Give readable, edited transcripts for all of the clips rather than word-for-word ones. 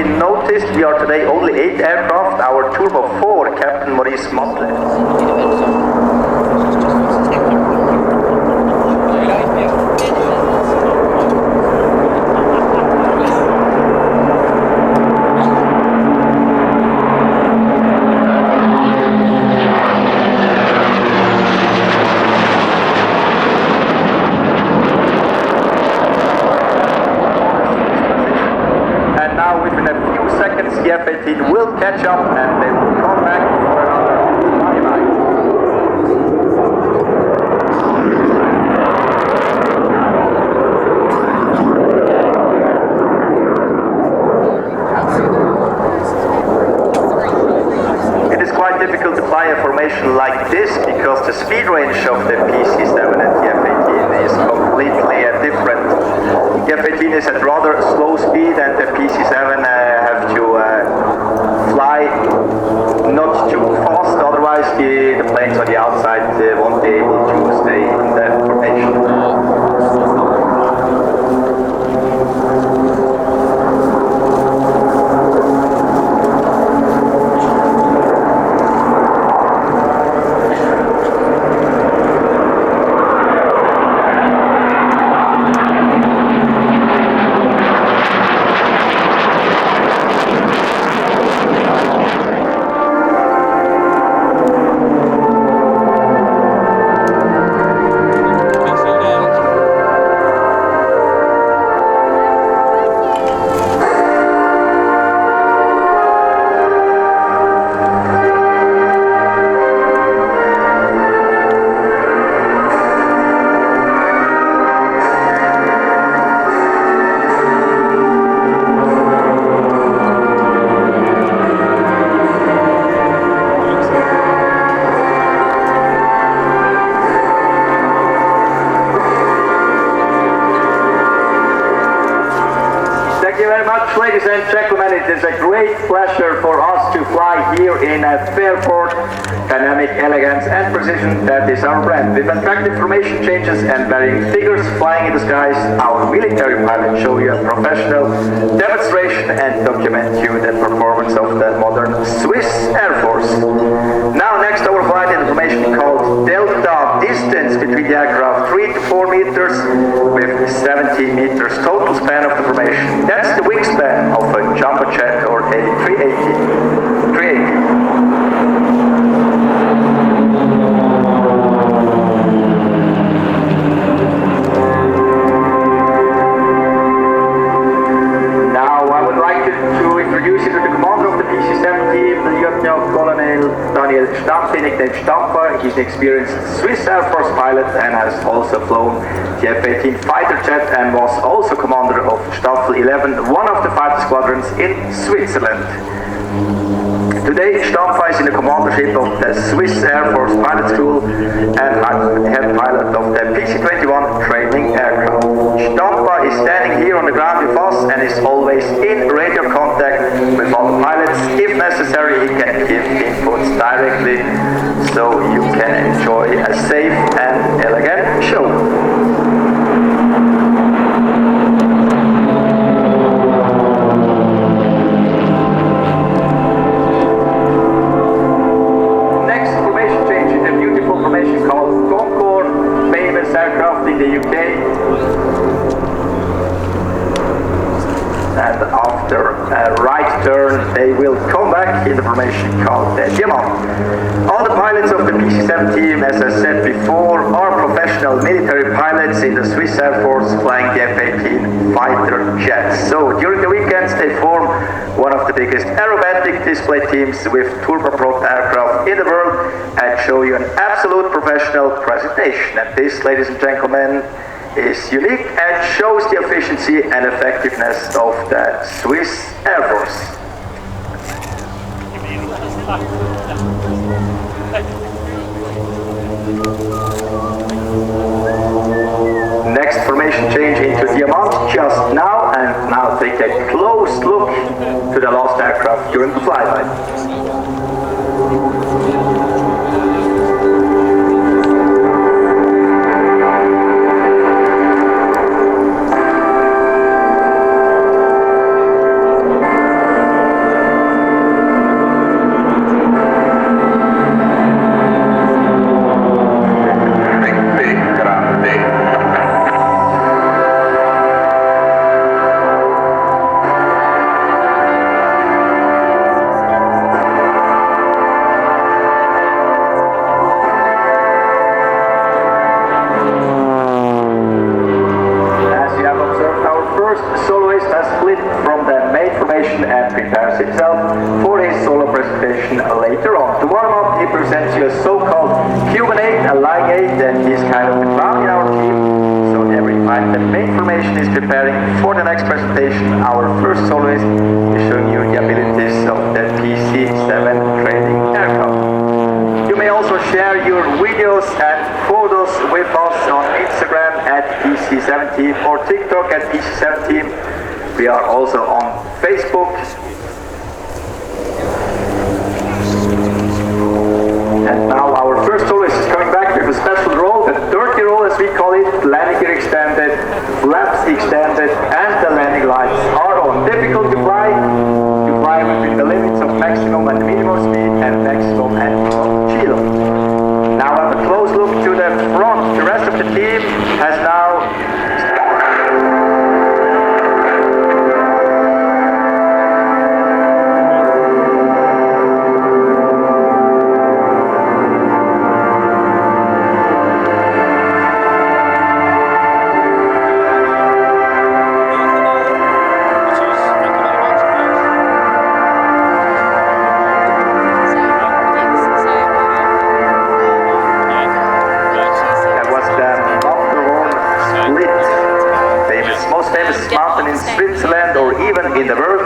already noticed, we are today only 8 aircraft. Our Turbo 4, Captain Maurice Motley. The F-18 will catch up and they will come back for another flyby. It is quite difficult to fly a formation like this because the speed range of the PC-7 and the F-18 is completely different. The F-18 is at rather slow speed and the PC-7 have to fly not too fast, otherwise the planes on the outside won't be able to stay in that formation. Ladies and gentlemen, it is a great pleasure for us to fly here in Fairford. Dynamic elegance and precision, that is our brand. With attractive formation changes and varying figures flying in the skies, our military pilots show you a professional demonstration and document you the performance of the modern Swiss Air Force. Now next our flight information called Delta, distance between the aircraft 3 to 4 meters with 17 meters total span of the formation. That's the wingspan of a jumbo jet or a 380. Now I would like to introduce you to the commander of the PC-7 team, Lieutenant Colonel Daniel Stampf, nicknamed Stamper. He's an experienced Swiss Air Force pilot and has also flown the F-18 fighter jet and was also commander of Staffel 11, one of the fighter squadrons in Switzerland. Today, Stampfer is in the commandership of the Swiss Air Force Pilot School and head pilot of the PC-21 training aircraft. Stampfer is standing here on the ground with us and is always in radio contact with all the pilots. If necessary, he can give inputs directly so you can enjoy a safe and elegant show. In the UK, and after a right turn they will come back in the formation called the Diamant. All the pilots of the PC-7 team, as I said before, are professional military pilots in the Swiss Air Force flying the F-18 fighter jets. So during the weekends they form one of the biggest aerobatic display teams with turboprop aircraft in the world and show you an absolute professional presentation. And this, ladies and gentlemen, is unique and shows the efficiency and effectiveness of the Swiss Air Force. Next formation change into Diamant just now, and now take a close look to the last aircraft during the flyby. and prepares himself for his solo presentation later on. To warm up, he presents you a so-called Cuban 8, a lying 8, and he's kind of the clown in our team. So every time the main formation is preparing for the next presentation, our first soloist is showing you the abilities of the PC-7 training aircraft. You may also share your videos and photos with us on Instagram at PC-7 or TikTok at PC-7. We are also on Facebook. And now our first soloist is coming back with a special roll, a dirty roll as we call it, landing gear extended, flaps extended, and the landing lights are on. Difficult to fly within the limits of maximum and minimum speed and maximum and minimum chill. Now have a close look to the front. The rest of the team has now Switzerland or even in the world.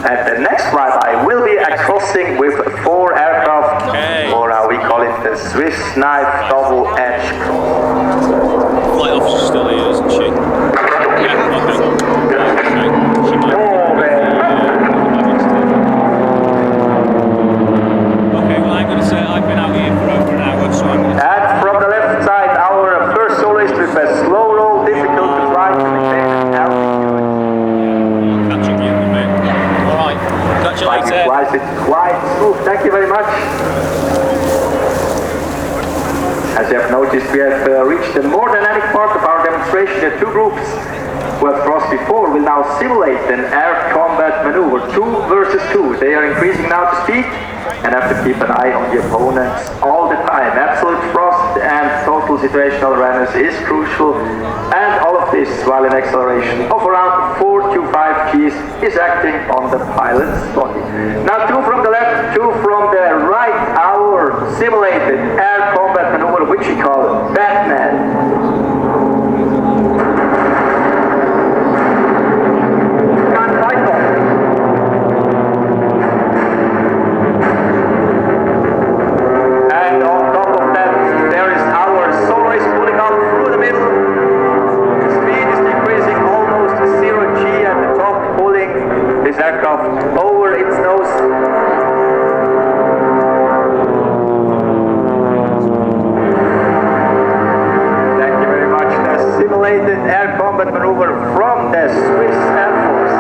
And the next flyby will be a crossing with 4 aircraft, or how we call it, the Swiss knife double edge cross. Flight officer still here, isn't she? Okay, well I'm going to say I've been out here for over an hour, so I'm going to... And from the left side, our first soloist with a slow roll, difficult to fly to maintain altitude. Flies it quite smooth. Thank you very much. As you have noticed, we have reached the more dynamic part of our demonstration. The 2 groups who have crossed before will now simulate an air combat maneuver, 2 versus 2. They are increasing now to speed and have to keep an eye on the opponents all the time. Absolute frost and total situational awareness is crucial, and all of this while an acceleration of around 4 to 5 Gs is acting on the pilot's body. Now 2 from the left, 2 from the right, our simulated air combat maneuver, which we call Batman. Over its nose. Thank you very much. The simulated air combat maneuver from the Swiss Air Force.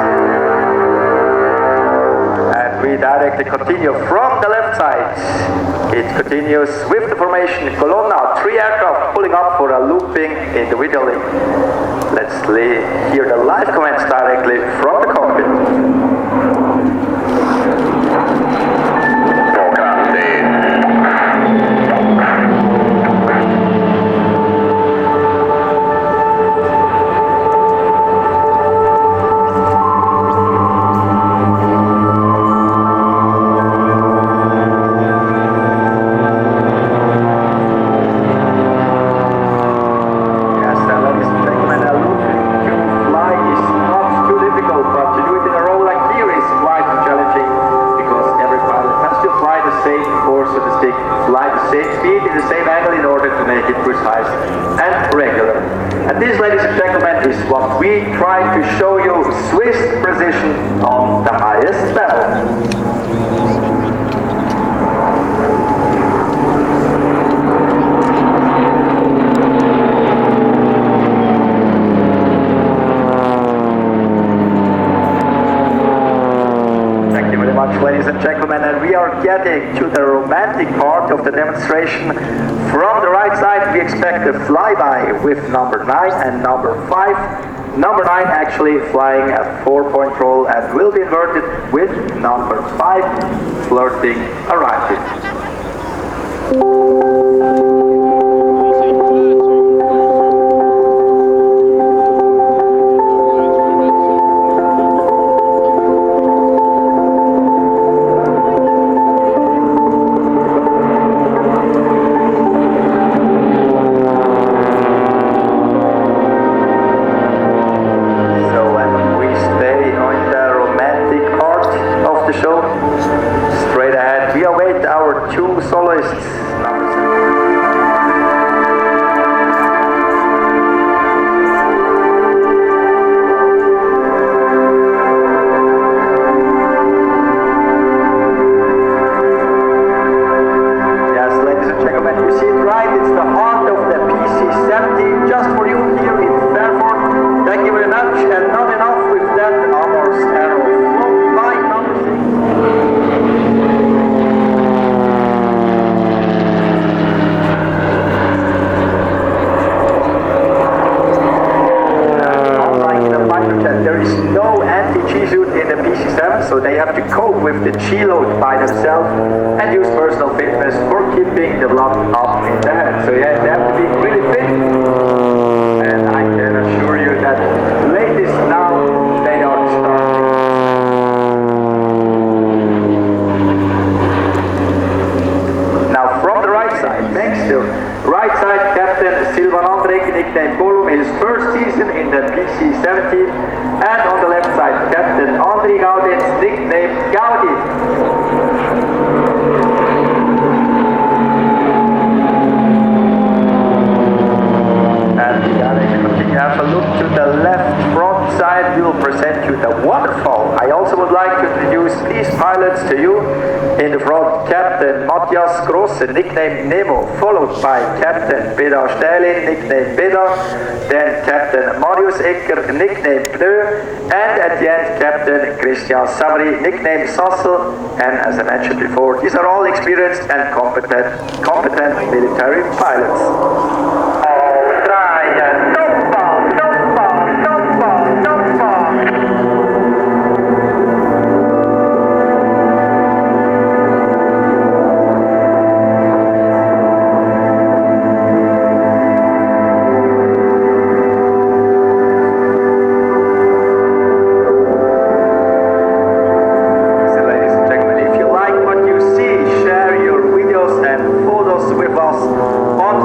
And we directly continue from the left side. It continues with the formation Colonna, 3 aircraft pulling up for a looping in the video link. Let's hear the live comments directly from the cockpit. What we try to show you, Swiss precision on the highest level. Thank you very much, ladies and gentlemen, and we are getting to the romantic part of the demonstration. From the right side, we expect a flyby with number 9 and number 5. Number 9 actually flying a 4-point roll and will be inverted with number 5 flirting around it. so they have to cope with the G-load by themselves and use personal fitness for keeping the blood up in the head. So yeah, they have to be really fit, and I can assure you that ladies now, they are starting. Now from the right side, next to right side, Captain Silvan Andrek, nicknamed Gollum, his first season in the PC-7 and on the left side, Captain Andri Gaudens, nicknamed Gaudi. And if you have a look to the left front side, we will present you the waterfall. I also would like to introduce these pilots to you. In the front, Captain Matthias Grosse, nicknamed Nemo, followed by Captain Peter Stählin, nicknamed Peter, then Captain Marius Ecker, nicknamed Pneu, and at the end, Captain Christian Savary, nicknamed Sassel. And as I mentioned before, these are all experienced and competent military pilots.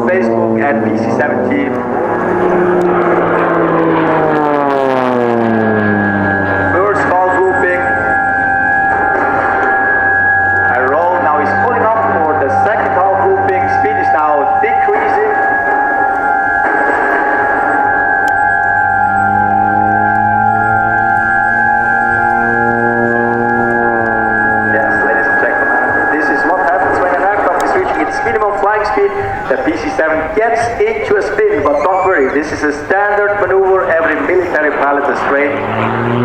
Facebook at PC-7 team. First valve looping. I roll, now he's pulling up for the second valve looping. Speed is now decreasing. Yes, ladies and gentlemen, this is what happens when an aircraft is reaching its minimum flying speed. The PC-7 gets into a spin, but don't worry, this is a standard maneuver every military pilot has trained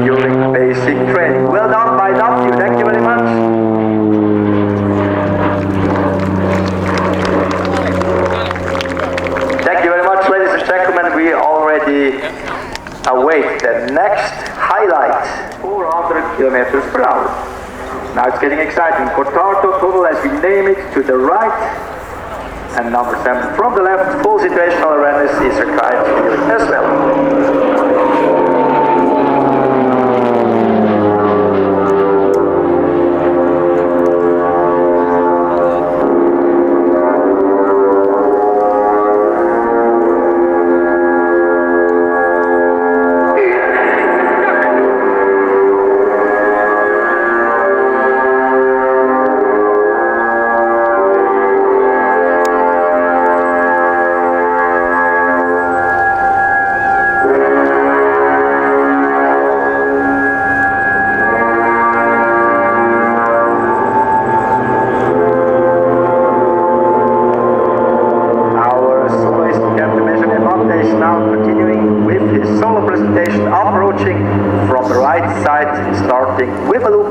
during basic training. Well done by W, thank you very much. Thank you very much, ladies and gentlemen. We already await the next highlight, 400 kilometers per hour. Now it's getting exciting. Cortato tunnel, as we name it, to the right. And number 7 from the left, full situational awareness is required here as well.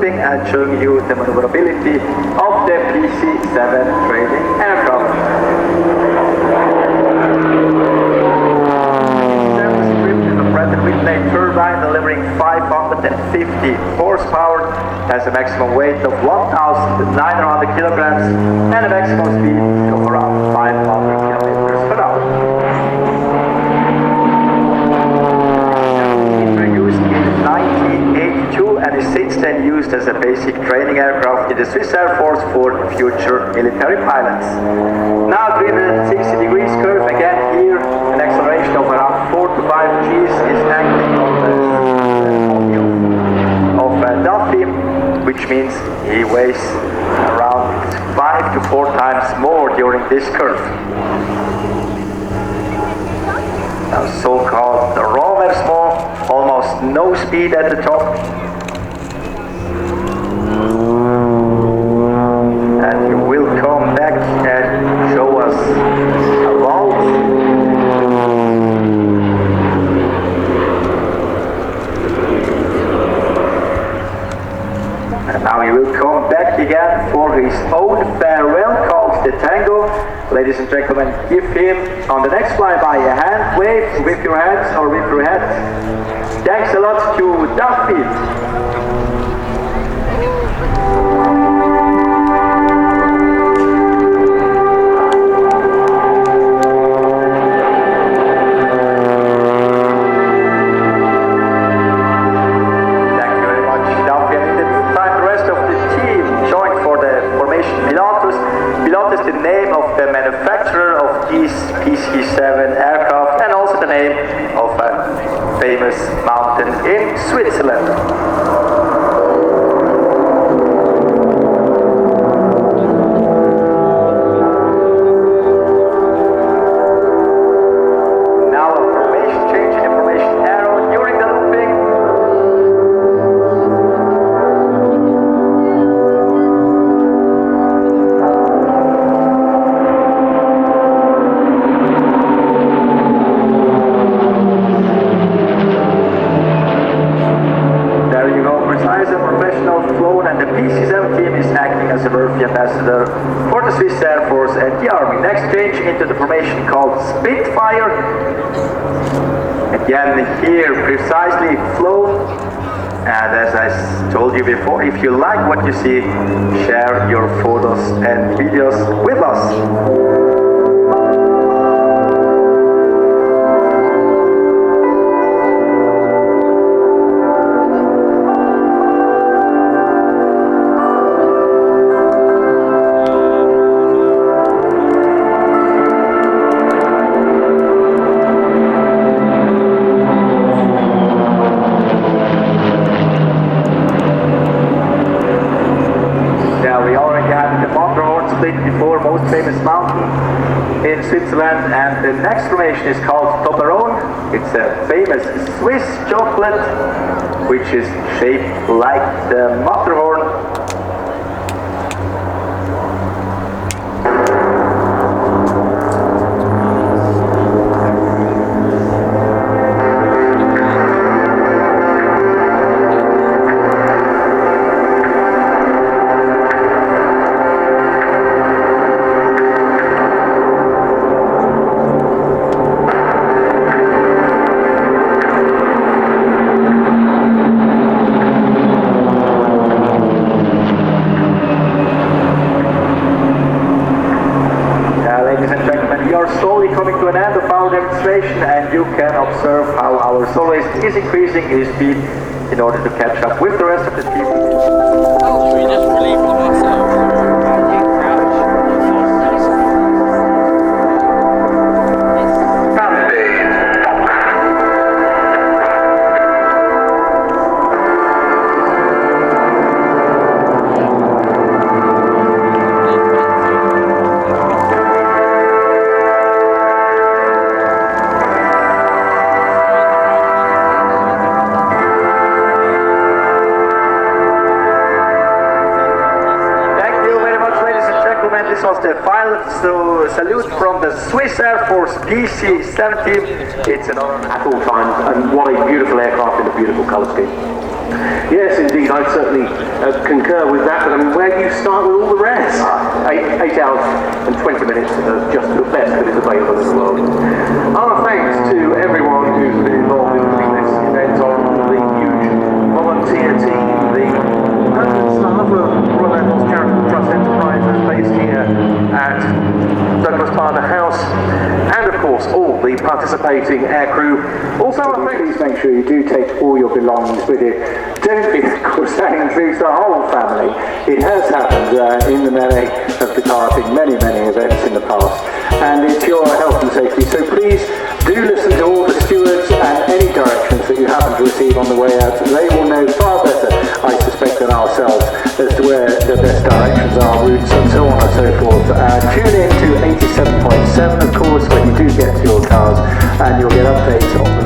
And showing you the maneuverability of the PC-7 training aircraft. PC-7 is equipped with a Pratt & Whitney turbine delivering 550 horsepower, has a maximum weight of 1,900 kilograms and a maximum speed of around 500 kilometers per hour. And is since then used as a basic training aircraft in the Swiss Air Force for future military pilots. Now 360 degrees curve, again here an acceleration of around 4 to 5 Gs is acting on the body of Duffy, which means he weighs around 5 to 4 times more during this curve. Now so-called the renversement, almost no speed at the top. And you will come back and show us a vault. And now he will come back again for his own farewell called the Tango. Ladies and gentlemen, give him on the next flyby a hand wave with your hands or with your head. Thanks a lot to Duffy. famous mountain in Switzerland. The PC-7 team is acting as a worthy ambassador for the Swiss Air Force and the Army. Next change into the formation called Spitfire. Again here, precisely flown. And as I told you before, if you like what you see, share your photos and videos with us. Before most famous mountain in Switzerland, and the next formation is called Toblerone. It's a famous Swiss chocolate which is shaped like the Matterhorn. Coming to an end of our demonstration, and you can observe how our soloist is increasing his speed in order to catch up with the rest of the team. Should we just relieve ourselves? This was the final salute from the Swiss Air Force PC-7 team. It's an honor at all times, and what a beautiful aircraft in a beautiful colour scheme. Yes, indeed, I'd certainly concur with that, but I mean, where do you start with all the rest? 8 hours and 20 minutes of just the best that is available in the world. Our thanks to everyone who's been involved in putting this event on, the huge volunteer team, the permanent staff of Royal Air Force Charitable Trust Enterprises based here at Douglas Partner House, and of course all the participating aircrew. Also, please make sure you do take all your belongings with you. Don't be, of course, that includes the whole family. It has happened in the melee of departing many events in the past, and it's your health and safety. So please do listen to all the stewards and any directions that you happen to receive on the way out. They will know far better, I suspect, than ourselves as to where the best directions are, routes and so on and so forth. Tune in to 87.7, of course, when you do get to your cars, and you'll get updates on